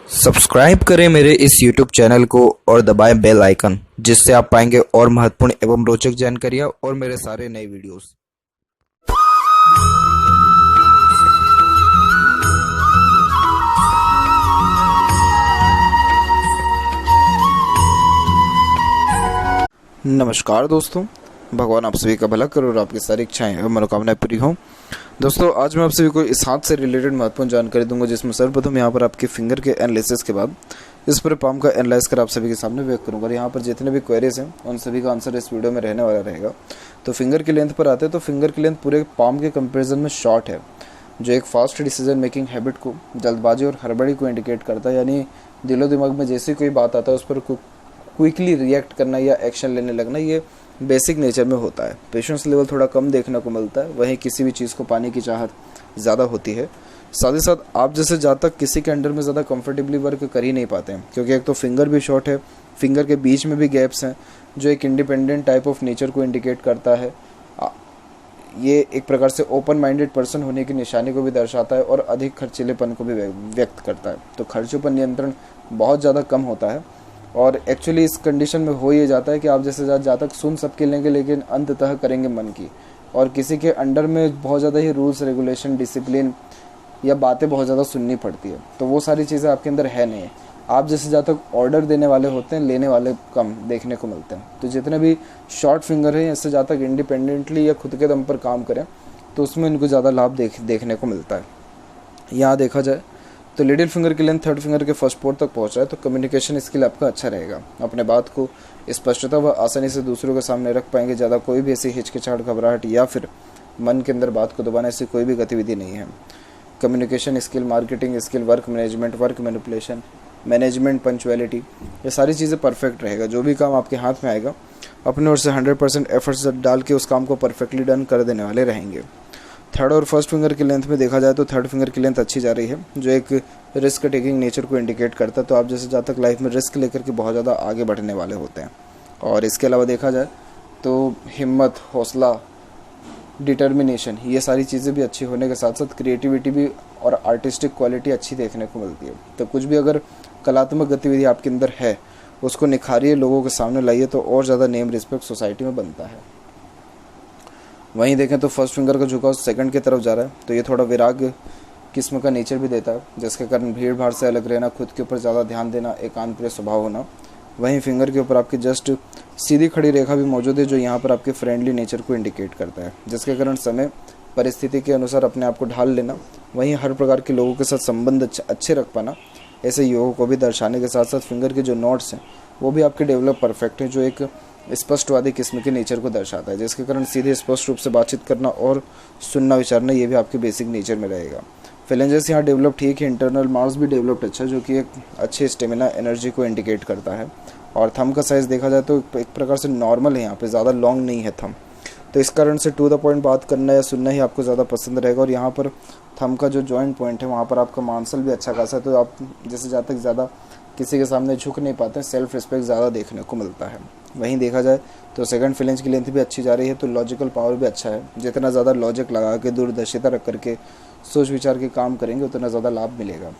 Subscribe करें मेरे इस YouTube चैनल को और दबाएं बेल आइकन, जिससे आप पाएंगे और महत्वपूर्ण एवं रोचक जानकारियां और मेरे सारे नए वीडियोस। नमस्कार दोस्तों, भगवान आप सभी का भला करो और आपकी सारी इच्छाएं एवं मनोकामनाएं पूरी हों। दोस्तों, आज मैं आप सभी को इस हाथ से रिलेटेड महत्वपूर्ण जानकारी दूंगा, जिसमें सर्वप्रथम यहाँ पर आपके फिंगर के एनालिसिस के बाद इस पूरे पाम का एनालाइज कर आप सभी के सामने व्यक्त करूंगा। और यहाँ पर जितने भी क्वेरीज हैं उन सभी का आंसर इस वीडियो में रहने वाला रहेगा। तो फिंगर की लेंथ पर आते हैं तो फिंगर की लेंथ पूरे पाम के कंपेरिजन में शॉर्ट है, जो एक फास्ट डिसीजन मेकिंग हैबिट को, जल्दबाजी और हड़बड़ी को इंडिकेट करता है। यानी दिलो दिमाग में जैसे कोई बात आता है उस पर क्विकली रिएक्ट करना या एक्शन लेने लगना, ये बेसिक नेचर में होता है। पेशेंस लेवल थोड़ा कम देखने को मिलता है, वहीं किसी भी चीज़ को पाने की चाहत ज़्यादा होती है। साथ ही साथ आप जैसे ज़्यादा तक किसी के अंडर में ज़्यादा कंफर्टेबली वर्क कर ही नहीं पाते हैं, क्योंकि एक तो फिंगर भी शॉर्ट है, फिंगर के बीच में भी गैप्स हैं, जो एक इंडिपेंडेंट टाइप ऑफ नेचर को इंडिकेट करता है। ये एक प्रकार से ओपन माइंडेड पर्सन होने की निशानी को भी दर्शाता है और अधिक खर्चीलेपन को भी व्यक्त करता है। तो खर्चों पर नियंत्रण बहुत ज़्यादा कम होता है, और एक्चुअली इस कंडीशन में हो ये जाता है कि आप जैसे ज़्यादा तक सुन सबके लेंगे, लेकिन अंततः करेंगे मन की, और किसी के अंडर में बहुत ज़्यादा ही रूल्स रेगुलेशन डिसिप्लिन या बातें बहुत ज़्यादा सुननी पड़ती है। तो वो सारी चीज़ें आपके अंदर है नहीं। आप जैसे ज़्यादा तक ऑर्डर देने वाले होते हैं, लेने वाले कम देखने को मिलते हैं। तो जितने भी शॉर्ट फिंगर हैं, इससे ज़्यादा तक इंडिपेंडेंटली या खुद के दम पर काम करें तो उसमें इनको ज़्यादा लाभ देखने को मिलता है। यहाँ देखा जाए तो लिटिल फिंगर की लेंथ थर्ड फिंगर के फर्स्ट पोर्ट तक पहुँच रहा है, तो कम्युनिकेशन स्किल आपका अच्छा रहेगा। अपने बात को स्पष्टता व आसानी से दूसरों के सामने रख पाएंगे। ज़्यादा कोई भी ऐसी हिचकिचाहट, घबराहट या फिर मन के अंदर बात को दबाने से कोई भी गतिविधि नहीं है। Communication skill, marketing skill, work management, work manipulation, management, punctuality, ये सारी चीज़ें परफेक्ट रहेगा। जो भी काम आपके हाथ में आएगा अपने ओर से 100% एफर्ट्स डाल के उस काम को परफेक्टली डन कर देने वाले रहेंगे। थर्ड और फर्स्ट फिंगर की लेंथ में देखा जाए तो थर्ड फिंगर की लेंथ अच्छी जा रही है, जो एक रिस्क टेकिंग नेचर को इंडिकेट करता है। तो आप जैसे ज़्यादा तक लाइफ में रिस्क लेकर के बहुत ज़्यादा आगे बढ़ने वाले होते हैं। और इसके अलावा देखा जाए तो हिम्मत, हौसला, डिटर्मिनेशन, ये सारी चीज़ें भी अच्छी होने के साथ साथ क्रिएटिविटी भी और आर्टिस्टिक क्वालिटी अच्छी देखने को मिलती है। तो कुछ भी अगर कलात्मक गतिविधि आपके अंदर है उसको निखारिए, लोगों के सामने लाइए, तो और ज़्यादा नेम रिस्पेक्ट सोसाइटी में बनता है। वहीं देखें तो फर्स्ट फिंगर का झुकाव सेकंड की तरफ जा रहा है, तो ये थोड़ा विराग किस्म का नेचर भी देता है, जिसके कारण भीड़ भाड़ से अलग रहना, खुद के ऊपर ज़्यादा ध्यान देना, एकांत प्रिय स्वभाव होना। वहीं फिंगर के ऊपर आपकी जस्ट सीधी खड़ी रेखा भी मौजूद है, जो यहाँ पर आपके फ्रेंडली नेचर को इंडिकेट करता है, जिसके कारण समय परिस्थिति के अनुसार अपने आप को ढाल लेना, वहीं हर प्रकार के लोगों के साथ संबंध अच्छे रख पाना, ऐसे योगों को भी दर्शाने के साथ साथ फिंगर के जो नोट्स हैं वो भी आपके डेवलप परफेक्ट हैं, जो एक स्पष्टवादी किस्म के नेचर को दर्शाता है, जिसके कारण सीधे स्पष्ट रूप से बातचीत करना और सुनना विचारना, ये भी आपके बेसिक नेचर में रहेगा। फेलेंजेस यहाँ डेवलप ठीक है, इंटरनल मार्क्स भी डेवलप्ड अच्छा, जो कि एक अच्छे स्टेमिना एनर्जी को इंडिकेट करता है। और थंब का साइज़ देखा जाए तो एक प्रकार से नॉर्मल है, यहाँ पे ज़्यादा लॉन्ग नहीं है थंब, तो इस कारण से टू द पॉइंट बात करना या सुनना ही आपको ज़्यादा पसंद रहेगा। और यहाँ पर थंब का जो जॉइंट पॉइंट है वहाँ पर आपका मांसल भी अच्छा खासा है, तो आप जैसे ज़्यादा तक ज़्यादा किसी के सामने झुक नहीं पाते, सेल्फ रिस्पेक्ट ज़्यादा देखने को मिलता है। वहीं देखा जाए तो सेकंड फिलेंज की लेंथ भी अच्छी जा रही है, तो लॉजिकल पावर भी अच्छा है। जितना ज़्यादा लॉजिक लगा के, दूरदर्शिता रख करके सोच विचार के काम करेंगे उतना ज़्यादा लाभ मिलेगा।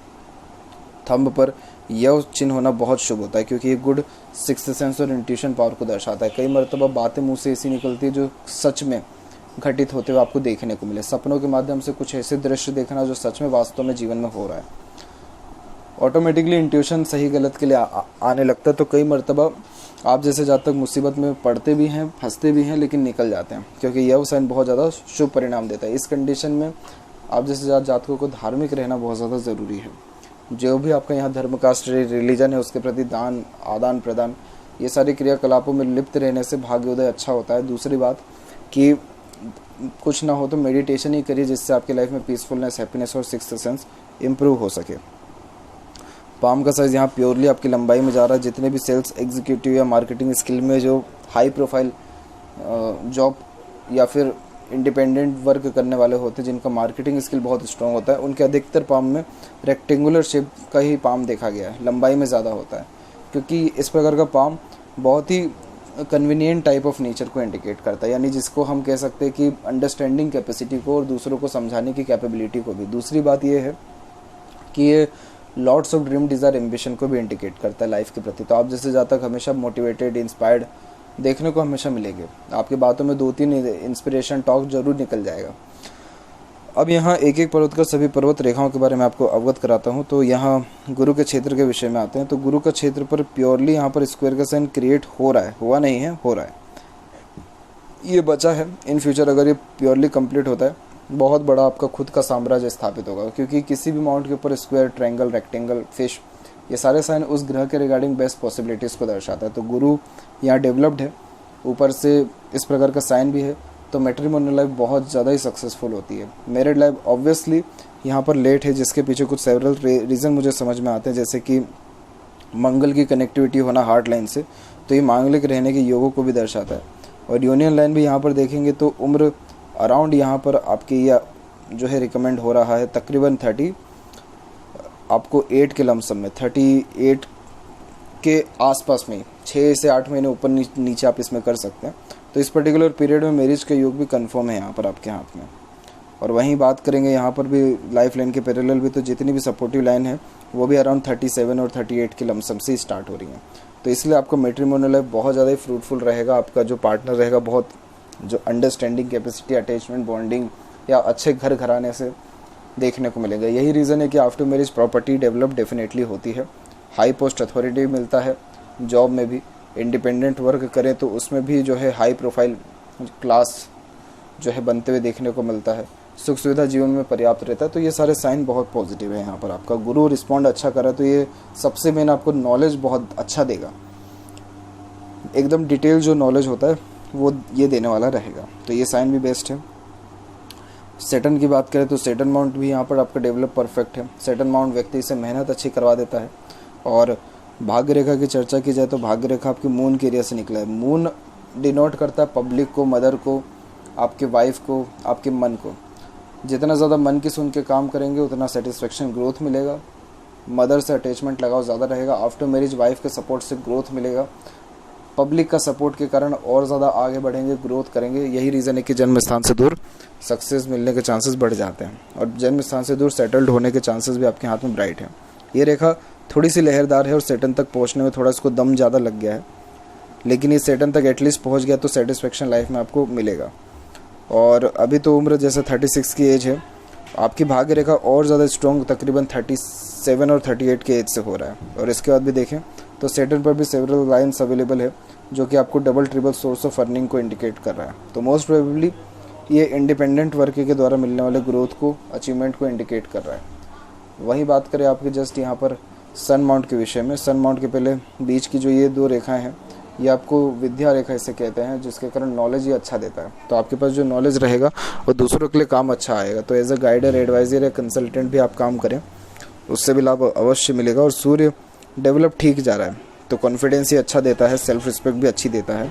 थंब पर यह चिन्ह होना बहुत शुभ होता है, क्योंकि ये गुड सिक्स्थ सेंस और इंट्यूशन पावर को दर्शाता है। कई मरतबा बातें मुँह से ऐसी निकलती है जो सच में घटित होते हुए आपको देखने को मिले। सपनों के माध्यम से कुछ ऐसे दृश्य देखना जो सच में वास्तव में जीवन में हो रहा है। ऑटोमेटिकली इंट्यूशन सही गलत के लिए आने लगता है, तो कई मरतबा आप जैसे जब तक मुसीबत में पड़ते भी हैं, फंसते भी हैं, लेकिन निकल जाते हैं, क्योंकि यह साइन बहुत ज़्यादा शुभ परिणाम देता है। इस कंडीशन में आप जैसे जातकों को धार्मिक रहना बहुत ज़्यादा ज़रूरी है। जो भी आपका यहाँ धर्म, कास्ट, रिलीजन है उसके प्रति दान, आदान प्रदान, ये सारी क्रियाकलापों में लिप्त रहने से भाग्योदय अच्छा होता है। दूसरी बात कि कुछ ना हो तो मेडिटेशन ही करिए, जिससे आपकी लाइफ में पीसफुलनेस, हैप्पीनेस और सिक्स्थ सेंस इम्प्रूव हो सके। पाम का साइज़ यहाँ प्योरली आपकी लंबाई में जा रहा है। जितने भी सेल्स एग्जीक्यूटिव या मार्केटिंग स्किल में जो हाई प्रोफाइल जॉब या फिर इंडिपेंडेंट वर्क करने वाले होते हैं, जिनका मार्केटिंग स्किल बहुत स्ट्रॉन्ग होता है, उनके अधिकतर पाम में रेक्टेंगुलर शेप का ही पाम देखा गया है, लंबाई में ज़्यादा होता है, क्योंकि इस प्रकार का पाम बहुत ही कन्वीनियंट टाइप ऑफ नेचर को इंडिकेट करता है, यानी जिसको हम कह सकते हैं कि अंडरस्टैंडिंग कैपेसिटी को और दूसरों को समझाने की कैपेबिलिटी को भी। दूसरी बात ये है कि ये lots of dream desire ambition को भी इंडिकेट करता है लाइफ के प्रति। तो आप जैसे जातक हमेशा मोटिवेटेड, इंस्पायर्ड देखने को हमेशा मिलेंगे। आपकी बातों में 2-3 इंस्पिरेशन टॉक जरूर निकल जाएगा। अब यहाँ एक एक पर्वत का सभी पर्वत रेखाओं के बारे में आपको अवगत कराता हूँ। तो यहाँ गुरु के क्षेत्र के विषय में आते हैं। तो गुरु का क्षेत्र पर प्योरली यहाँ पर स्क्वायर का साइन क्रिएट हो रहा है, हुआ नहीं है, हो रहा है, ये बचा है। इन फ्यूचर अगर ये प्योरली कंप्लीट होता है, बहुत बड़ा आपका खुद का साम्राज्य स्थापित होगा, क्योंकि किसी भी माउंट के ऊपर स्क्वायर, ट्रायंगल, रेक्टेंगल, फिश, ये सारे साइन उस ग्रह के रिगार्डिंग बेस्ट पॉसिबिलिटीज़ को दर्शाता है। तो गुरु यहाँ डेवलप्ड है, ऊपर से इस प्रकार का साइन भी है, तो मैट्रिमोनियल लाइफ बहुत ज़्यादा ही सक्सेसफुल होती है। मैरिड लाइफ ऑब्वियसली यहाँ पर लेट है, जिसके पीछे कुछ सेवरल रीज़न मुझे समझ में आते हैं, जैसे कि मंगल की कनेक्टिविटी होना हार्ट लाइन से, तो ये मांगलिक रहने के योगों को भी दर्शाता है। और यूनियन लाइन भी यहाँ पर देखेंगे तो उम्र अराउंड यहाँ पर आपकी यह जो है रिकमेंड हो रहा है तकरीबन 30, आपको 8 के लमसम में 38 के आसपास में 6 से 8 महीने ऊपर नीचे आप इसमें कर सकते हैं। तो इस पर्टिकुलर पीरियड में मैरिज का योग भी कंफर्म है यहाँ पर आपके हाथ में। और वहीं बात करेंगे यहाँ पर भी लाइफ लाइन के पैरेलल भी, तो जितनी भी सपोर्टिव लाइन है वो भी अराउंड 37 और 38 के लमसम से स्टार्ट हो रही हैं। तो इसलिए आपका मैट्रिमोनियल लाइफ बहुत ज़्यादा ही फ्रूटफुल रहेगा। आपका जो पार्टनर रहेगा बहुत जो अंडरस्टैंडिंग कैपेसिटी, अटैचमेंट, बॉन्डिंग या अच्छे घर घराने से देखने को मिलेगा। यही रीज़न है कि after marriage property develop definitely होती है, हाई पोस्ट अथॉरिटी मिलता है, जॉब में भी इंडिपेंडेंट वर्क करें तो उसमें भी जो है हाई प्रोफाइल क्लास जो है बनते हुए देखने को मिलता है, सुख सुविधा जीवन में पर्याप्त रहता है। तो ये सारे साइन बहुत पॉजिटिव है। यहाँ पर आपका गुरु रिस्पॉन्ड अच्छा कर रहा है, तो ये सबसे मेन आपको नॉलेज बहुत अच्छा देगा, एकदम डिटेल जो नॉलेज होता है वो ये देने वाला रहेगा। तो ये साइन भी बेस्ट है। सैटर्न की बात करें तो सैटर्न माउंट भी यहाँ पर आपका डेवलप परफेक्ट है। सैटर्न माउंट व्यक्ति से मेहनत अच्छी करवा देता है। और भाग्य रेखा की चर्चा की जाए तो भाग्य रेखा आपकी मून के एरिया से निकला है। मून डिनोट करता है पब्लिक को, मदर को, आपके वाइफ को, आपके मन को। जितना ज़्यादा मन की सुन के काम करेंगे उतना सेटिस्फेक्शन, ग्रोथ मिलेगा। मदर से अटैचमेंट लगाव ज़्यादा रहेगा। आफ्टर मैरिज वाइफ के सपोर्ट से ग्रोथ मिलेगा। पब्लिक का सपोर्ट के कारण और ज़्यादा आगे बढ़ेंगे, ग्रोथ करेंगे। यही रीज़न है कि जन्म स्थान से दूर सक्सेस मिलने के चांसेस बढ़ जाते हैं और जन्म स्थान से दूर सेटल्ड होने के चांसेस भी आपके हाथ में ब्राइट हैं। ये रेखा थोड़ी सी लहरदार है और सैटर्न तक पहुंचने में थोड़ा इसको दम ज़्यादा लग गया है, लेकिन ये सैटर्न तक एटलीस्ट पहुंच गया तो सेटिस्फेक्शन लाइफ में आपको मिलेगा। और अभी तो उम्र जैसे 36 की एज है, आपकी भाग्य रेखा और ज़्यादा स्ट्रॉन्ग तकरीबन 37 और 38 के एज से हो रहा है। और इसके बाद भी देखें तो सैटर्न पर भी सेवरल लाइन्स अवेलेबल है जो कि आपको double triple source of earning को इंडिकेट कर रहा है। तो मोस्ट प्रोबेबली ये इंडिपेंडेंट वर्क के द्वारा मिलने वाले ग्रोथ को, अचीवमेंट को इंडिकेट कर रहा है। वही बात करें आपके जस्ट यहाँ पर सन माउंट के विषय में। सन माउंट के पहले बीच की जो ये 2 रेखाएं हैं ये आपको विद्या रेखा इसे कहते हैं, जिसके कारण नॉलेज ही अच्छा देता है। तो आपके पास जो नॉलेज रहेगा वो दूसरों के लिए काम अच्छा आएगा। तो एज अ गाइडर, एडवाइजर या कंसल्टेंट भी आप काम करें, उससे भी लाभ अवश्य मिलेगा। और सूर्य डेवलप ठीक जा रहा है तो कॉन्फिडेंस ही अच्छा देता है, सेल्फ रिस्पेक्ट भी अच्छी देता है।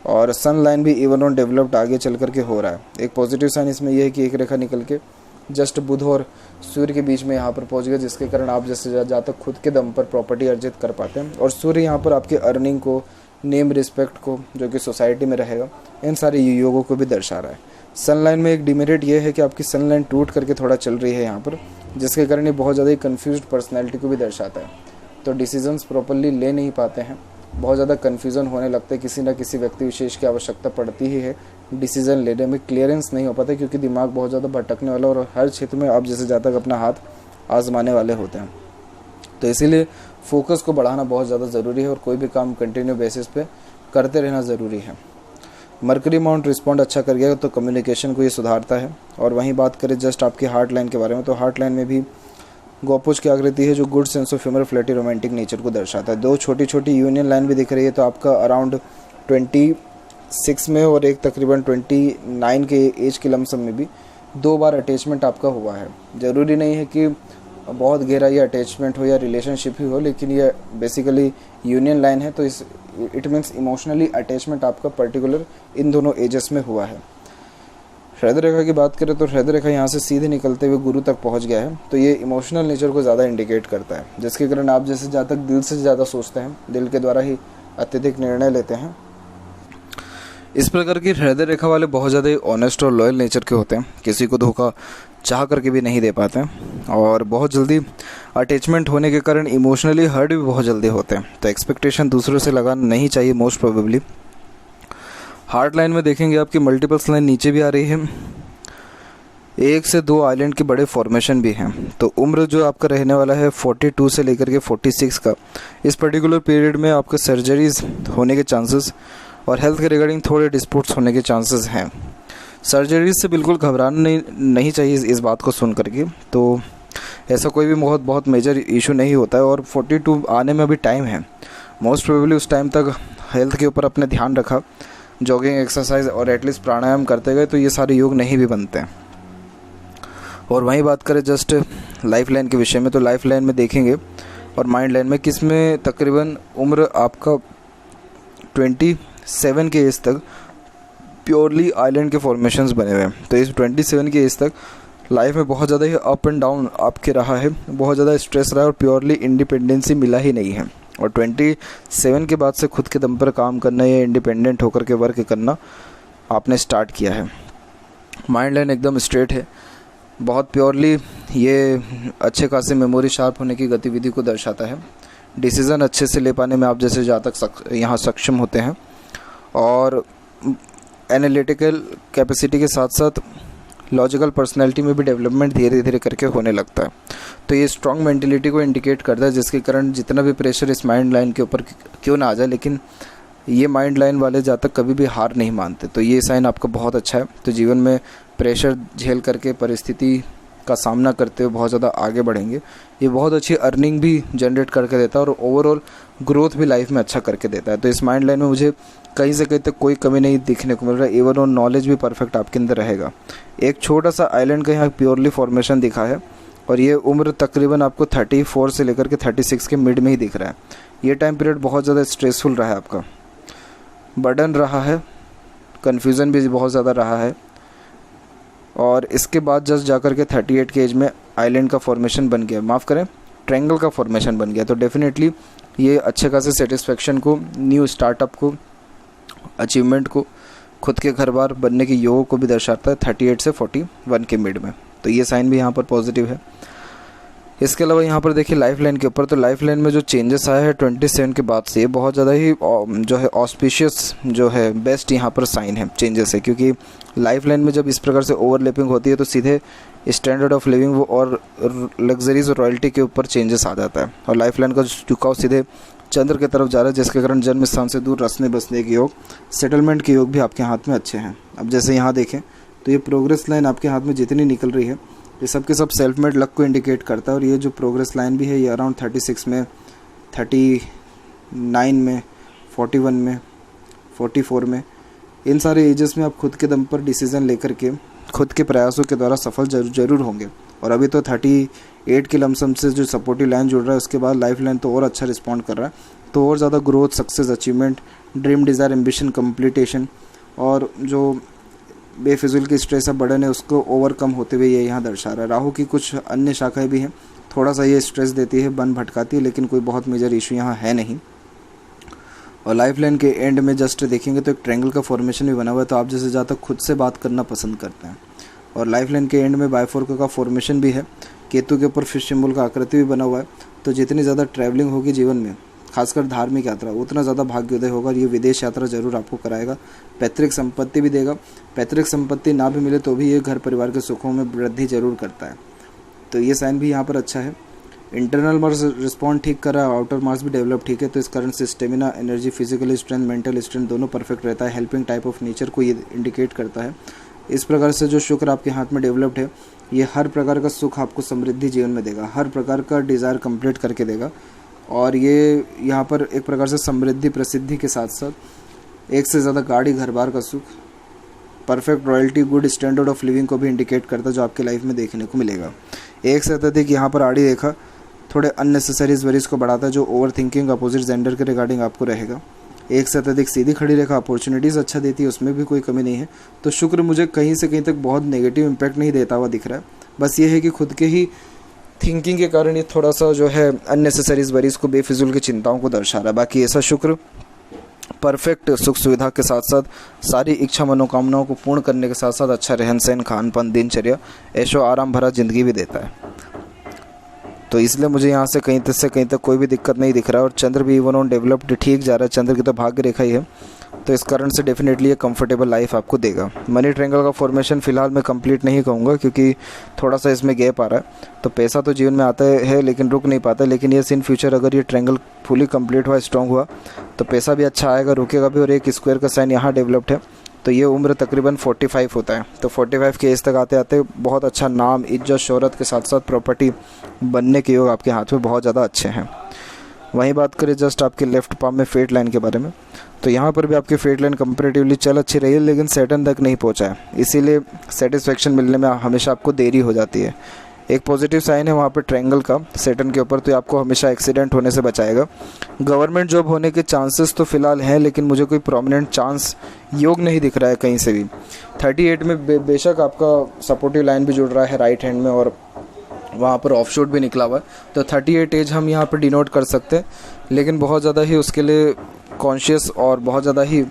और सन लाइन भी इवन ऑन डेवलप्ड आगे चल करके हो रहा है। एक पॉजिटिव साइन इसमें यह है कि एक रेखा निकल के जस्ट बुध और सूर्य के बीच में यहाँ पर पहुँच गया, जिसके कारण आप जैसे जातक खुद के दम पर प्रॉपर्टी अर्जित कर पाते हैं। और सूर्य यहाँ पर आपके अर्निंग को, नेम, रिस्पेक्ट को, जो कि सोसाइटी में रहेगा, इन सारे योगों को भी दर्शा रहा है। सन लाइन में एक डिमेरिट ये है कि आपकी सन लाइन टूट करके थोड़ा चल रही है यहाँ पर, जिसके कारण ये बहुत ज़्यादा कन्फ्यूज्ड पर्सनैलिटी को भी दर्शाता है। तो डिसीजंस प्रॉपरली ले नहीं पाते हैं, बहुत ज़्यादा कन्फ्यूज़न होने लगता है। किसी ना किसी व्यक्ति विशेष की आवश्यकता पड़ती ही है डिसीजन लेने में, क्लियरेंस नहीं हो पाता क्योंकि दिमाग बहुत ज़्यादा भटकने वाला और हर क्षेत्र में आप जैसे जातक अपना हाथ आजमाने वाले होते हैं। तो इसीलिए फोकस को बढ़ाना बहुत ज़्यादा ज़रूरी है और कोई भी काम कंटिन्यू बेसिस पे करते रहना ज़रूरी है। मरकरी माउंट रिस्पॉन्ड अच्छा कर गया तो कम्युनिकेशन को ये सुधारता है। और वहीं बात करें जस्ट आपकी हार्ट लाइन के बारे में, तो हार्ट लाइन में भी गोपुज की आकृति है जो good sense of humour, flirty, romantic nature को दर्शाता है। 2 छोटी छोटी यूनियन लाइन भी दिख रही है, तो आपका अराउंड 26 में और एक तकरीबन 29 के एज के लमसम में भी 2 बार अटैचमेंट आपका हुआ है। ज़रूरी नहीं है कि बहुत गहरा ये अटैचमेंट हो या रिलेशनशिप ही हो, लेकिन ये बेसिकली यूनियन लाइन है, तो इट मीन्स इमोशनली अटैचमेंट आपका पर्टिकुलर इन दोनों एजेस में हुआ है। हृदय रेखा की बात करें तो हृदय रेखा यहाँ से सीधे निकलते हुए गुरु तक पहुँच गया है, तो ये इमोशनल नेचर को ज़्यादा इंडिकेट करता है, जिसके कारण आप जैसे जहाँ तक दिल से ज़्यादा सोचते हैं, दिल के द्वारा ही अत्यधिक निर्णय लेते हैं। इस प्रकार की हृदय रेखा वाले बहुत ज़्यादा ऑनेस्ट और लॉयल नेचर के होते हैं, किसी को धोखा चाह करके भी नहीं दे पाते हैं और बहुत जल्दी अटैचमेंट होने के कारण इमोशनली हर्ट भी बहुत जल्दी होते हैं, तो एक्सपेक्टेशन दूसरों से लगाना नहीं चाहिए मोस्ट प्रोबेबली। हार्ट लाइन में देखेंगे आपकी मल्टीपल्स लाइन नीचे भी आ रही है, 1 से 2 आइलैंड के बड़े फॉर्मेशन भी हैं। तो उम्र जो आपका रहने वाला है 42 से लेकर के 46 का, इस पर्टिकुलर पीरियड में आपके सर्जरीज होने के चांसेस और हेल्थ के रिगार्डिंग थोड़े डिस्प्यूट्स होने के चांसेस हैं। सर्जरीज से बिल्कुल घबराना नहीं चाहिए इस बात को सुन करके, तो ऐसा कोई भी बहुत मेजर इशू नहीं होता है और 42 आने में अभी टाइम है। मोस्ट प्रोबेबली उस टाइम तक हेल्थ के ऊपर अपने ध्यान रखा, जॉगिंग, एक्सरसाइज और एटलीस्ट प्राणायाम करते गए तो ये सारे योग नहीं भी बनते हैं। और वहीं बात करें जस्ट लाइफ लाइन के विषय में, तो लाइफ लाइन में देखेंगे और माइंड लाइन में किसमें तकरीबन उम्र आपका 27 के एज तक प्योरली आइलैंड के फॉर्मेशंस बने हुए हैं। तो इस 27 के एज तक लाइफ में बहुत ज़्यादा ही अप एंड डाउन आपके रहा है, बहुत ज़्यादा स्ट्रेस रहा है और प्योरली इंडिपेंडेंसी मिला ही नहीं है। और 27 के बाद से खुद के दम पर काम करना या इंडिपेंडेंट होकर के वर्क करना आपने स्टार्ट किया है। माइंड लाइन एकदम स्ट्रेट है, बहुत प्योरली ये अच्छे खासे मेमोरी शार्प होने की गतिविधि को दर्शाता है। डिसीज़न अच्छे से ले पाने में आप जैसे जहाँ तक यहाँ सक्षम होते हैं और एनालिटिकल कैपेसिटी के साथ साथ लॉजिकल पर्सनैलिटी में भी डेवलपमेंट धीरे धीरे करके होने लगता है। तो ये स्ट्रॉन्ग मेंटलिटी को इंडिकेट करता है, जिसके कारण जितना भी प्रेशर इस माइंड लाइन के ऊपर क्यों ना आ जाए, लेकिन ये माइंड लाइन वाले जहाँ तक कभी भी हार नहीं मानते। तो ये साइन आपका बहुत अच्छा है। तो जीवन में प्रेशर झेल करके परिस्थिति का सामना करते हुए बहुत ज़्यादा आगे बढ़ेंगे। ये बहुत अच्छी अर्निंग भी जनरेट करके देता है और ओवरऑल ग्रोथ भी लाइफ में अच्छा करके देता है। तो इस माइंड लाइन में मुझे कहीं से कहीं तक कोई कमी नहीं दिखने को मिल रहा है। इवन और नॉलेज भी परफेक्ट आपके अंदर रहेगा। एक छोटा सा आइलैंड का यहाँ प्योरली फॉर्मेशन दिखा है और ये उम्र तकरीबन आपको 34 से लेकर के 36 के मिड में ही दिख रहा है। ये टाइम पीरियड बहुत ज़्यादा स्ट्रेसफुल रहा है, आपका बर्डन रहा है, कन्फ्यूज़न भी बहुत ज़्यादा रहा है। और इसके बाद जस्ट जाकर के 38 के एज में आइलैंड का फॉर्मेशन बन गया, माफ़ करें ट्रायंगल का फॉर्मेशन बन गया। तो डेफिनेटली ये अच्छे खासे सेटिस्फेक्शन को, न्यू स्टार्टअप को, अचीवमेंट को, खुद के घर बार बनने के योग को भी दर्शाता है 38 से 41 के मिड में। तो ये साइन भी यहाँ पर पॉजिटिव है। इसके अलावा यहाँ पर देखिए लाइफ लाइन के ऊपर, तो लाइफ लाइन में जो चेंजेस आए हैं 27 के बाद से, ये बहुत ज़्यादा ही जो है ऑस्पिशियस जो है बेस्ट यहाँ पर साइन है, चेंजेस है। क्योंकि लाइफ लाइन में जब इस प्रकार से ओवरलैपिंग होती है तो सीधे स्टैंडर्ड ऑफ लिविंग वो और लग्जरीज और रॉयल्टी के ऊपर चेंजेस आ जाता है। और लाइफ लाइन का झुकाव सीधे चंद्र की तरफ जा रहा है, जिसके कारण जन्म स्थान से दूर रसने बसने के योग, सेटलमेंट के योग भी आपके हाथ में अच्छे हैं। अब जैसे यहाँ देखें तो ये प्रोग्रेस लाइन आपके हाथ में जितनी निकल रही है, ये सब के सब सेल्फ मेड लक को इंडिकेट करता है। और ये जो प्रोग्रेस लाइन भी है ये अराउंड 36 में, 39 में, 41 में, 44 में, इन सारे एजेस में आप खुद के दम पर डिसीज़न लेकर के खुद के प्रयासों के द्वारा सफल जरूर होंगे। और अभी तो 38 के लमसम से जो सपोर्टिव लाइन जुड़ रहा है, उसके बाद लाइफ लाइन तो और अच्छा रिस्पॉन्ड कर रहा है। तो और ज़्यादा growth, success, achievement, dream, desire, ambition, completion और जो बेफिजुल की स्ट्रेस है, बर्डन है, उसको ओवरकम होते हुए ये यहाँ दर्शा रहा है। राहु की कुछ अन्य शाखाएं भी हैं, थोड़ा सा ये स्ट्रेस देती है, बन भटकाती है, लेकिन कोई बहुत मेजर इशू यहाँ है नहीं। और लाइफ लाइन के एंड में जस्ट देखेंगे तो एक ट्रायंगल का फॉर्मेशन भी बना हुआ है। तो आप जैसे ज़्यादा खुद से बात करना पसंद करते हैं। और लाइफ लाइन के एंड में बाइफोर्क का फॉर्मेशन भी है, केतु के ऊपर फिश सिंबल का आकृति भी बना हुआ है। तो जितनी ज़्यादा ट्रैवलिंग होगी जीवन में, खासकर धार्मिक यात्रा, उतना ज़्यादा भाग्योदय होगा। और ये विदेश यात्रा जरूर आपको कराएगा। पैतृक संपत्ति भी देगा। पैतृक संपत्ति ना भी मिले तो भी ये घर परिवार के सुखों में वृद्धि जरूर करता है। तो ये साइन भी यहाँ पर अच्छा है। इंटरनल मार्स रिस्पॉन्ड ठीक कर रहा है, आउटर मार्स भी डेवलप ठीक है। तो इस कारण से stamina, energy, physical strength, mental strength दोनों परफेक्ट रहता है। हेल्पिंग टाइप ऑफ नेचर को ये इंडिकेट करता है। इस प्रकार से जो शुक्र आपके हाथ में डेवलप्ड है, ये हर प्रकार का सुख आपको समृद्धि जीवन में देगा, हर प्रकार का डिज़ायर कंप्लीट करके देगा। और ये यहाँ पर एक प्रकार से समृद्धि, प्रसिद्धि के साथ साथ एक से ज़्यादा गाड़ी, घर बार का सुख, perfect royalty, good standard of living को भी इंडिकेट करता है, जो आपकी लाइफ में देखने को मिलेगा। एक से अत्यधिक यहाँ पर आड़ी रेखा थोड़े अननेसेसरी वरीज को बढ़ाता है, जो ओवर थिंकिंग, अपोजिट जेंडर के रिगार्डिंग आपको रहेगा। एक से अत्यधिक सीधी खड़ी रेखा अपॉर्चुनिटीज़ अच्छा देती है, उसमें भी कोई कमी नहीं है। तो शुक्र मुझे कहीं से कहीं तक बहुत नेगेटिव इम्पैक्ट नहीं देता हुआ दिख रहा है। बस ये है कि खुद के ही थिंकिंग के कारण ये थोड़ा सा जो है अननेसेसरी वरीज को, बेफिजुल की चिंताओं को दर्शा रहा है। बाकी ऐसा शुक्र परफेक्ट सुख सुविधा के साथ साथ सारी इच्छा मनोकामनाओं को पूर्ण करने के साथ साथ अच्छा रहन सहन, खान पान, दिनचर्या, ऐशो आराम भरा जिंदगी भी देता है। तो इसलिए मुझे यहाँ से कहीं तक कोई भी दिक्कत नहीं दिख रहा है। और चंद्र भी इवन ऑन डेवलप्ड ठीक जा रहा है, चंद्र की तो भाग्य रेखा ही है, तो इस कारण से डेफिनेटली ये कंफर्टेबल लाइफ आपको देगा। मनी ट्रायंगल का फॉर्मेशन फिलहाल मैं कंप्लीट नहीं कहूँगा, क्योंकि थोड़ा सा इसमें गैप आ रहा है। तो पैसा तो जीवन में आता है लेकिन रुक नहीं पाता, लेकिन ये इन फ्यूचर अगर ये ट्रायंगल फुली कंप्लीट हुआ, स्ट्रॉन्ग हुआ, तो पैसा भी अच्छा आएगा, रुकेगा भी। और एक स्क्वायर का साइन यहाँ डेवलप्ड है, तो ये उम्र तकरीबन 45 होता है। तो 45 के एज तक आते आते बहुत अच्छा नाम, इज्जत, शोहरत के साथ साथ प्रॉपर्टी बनने के योग आपके हाथ में बहुत ज़्यादा अच्छे हैं। वहीं बात करें जस्ट आपके लेफ्ट पाम में फेट लाइन के बारे में, तो यहाँ पर भी आपकी फेट लाइन कंपैरेटिवली चल अच्छी रही है, लेकिन सैटर्न तक नहीं पहुँचा है, इसीलिए सेटिस्फेक्शन मिलने में हमेशा आपको देरी हो जाती है। एक पॉजिटिव साइन है वहाँ पर ट्रायंगल का सैटर्न के ऊपर, तो ये आपको हमेशा एक्सीडेंट होने से बचाएगा। गवर्नमेंट जॉब होने के चांसेस तो फिलहाल हैं, लेकिन मुझे कोई प्रोमिनेंट चांस योग नहीं दिख रहा है कहीं से भी। 38 में बेशक आपका सपोर्टिव लाइन भी जुड़ रहा है राइट हैंड में, और वहाँ पर ऑफ शूट भी निकला हुआ है, तो 38 एज हम यहाँ पर डिनोट कर सकते हैं। लेकिन बहुत ज़्यादा ही उसके लिए कॉन्शियस और बहुत ज़्यादा ही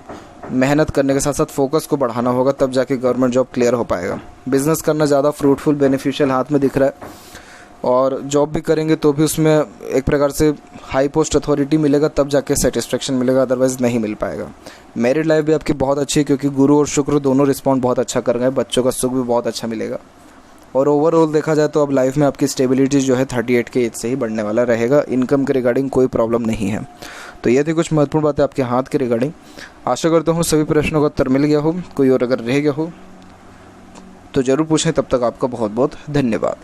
मेहनत करने के साथ साथ फोकस को बढ़ाना होगा, तब जाके गवर्नमेंट जॉब क्लियर हो पाएगा। बिज़नेस करना ज़्यादा फ्रूटफुल, बेनिफिशियल हाथ में दिख रहा है, और जॉब भी करेंगे तो भी उसमें एक प्रकार से हाई पोस्ट अथॉरिटी मिलेगा, तब जाके सेटिस्फेक्शन मिलेगा, अदरवाइज़ नहीं मिल पाएगा। मैरिड लाइफ भी आपकी बहुत अच्छी है, क्योंकि गुरु और शुक्र दोनों रिस्पॉन्ड बहुत अच्छा कर रहे हैं, बच्चों का सुख भी बहुत अच्छा मिलेगा। और ओवरऑल देखा जाए तो अब लाइफ में आपकी स्टेबिलिटी जो है 38 के एज से ही बढ़ने वाला रहेगा। इनकम के रिगार्डिंग कोई प्रॉब्लम नहीं है। तो ये थी कुछ महत्वपूर्ण बातें आपके हाथ के रिगार्डिंग। आशा करता हूँ सभी प्रश्नों का उत्तर मिल गया हो, कोई और अगर रह गया हो तो ज़रूर पूछें। तब तक आपका बहुत बहुत धन्यवाद।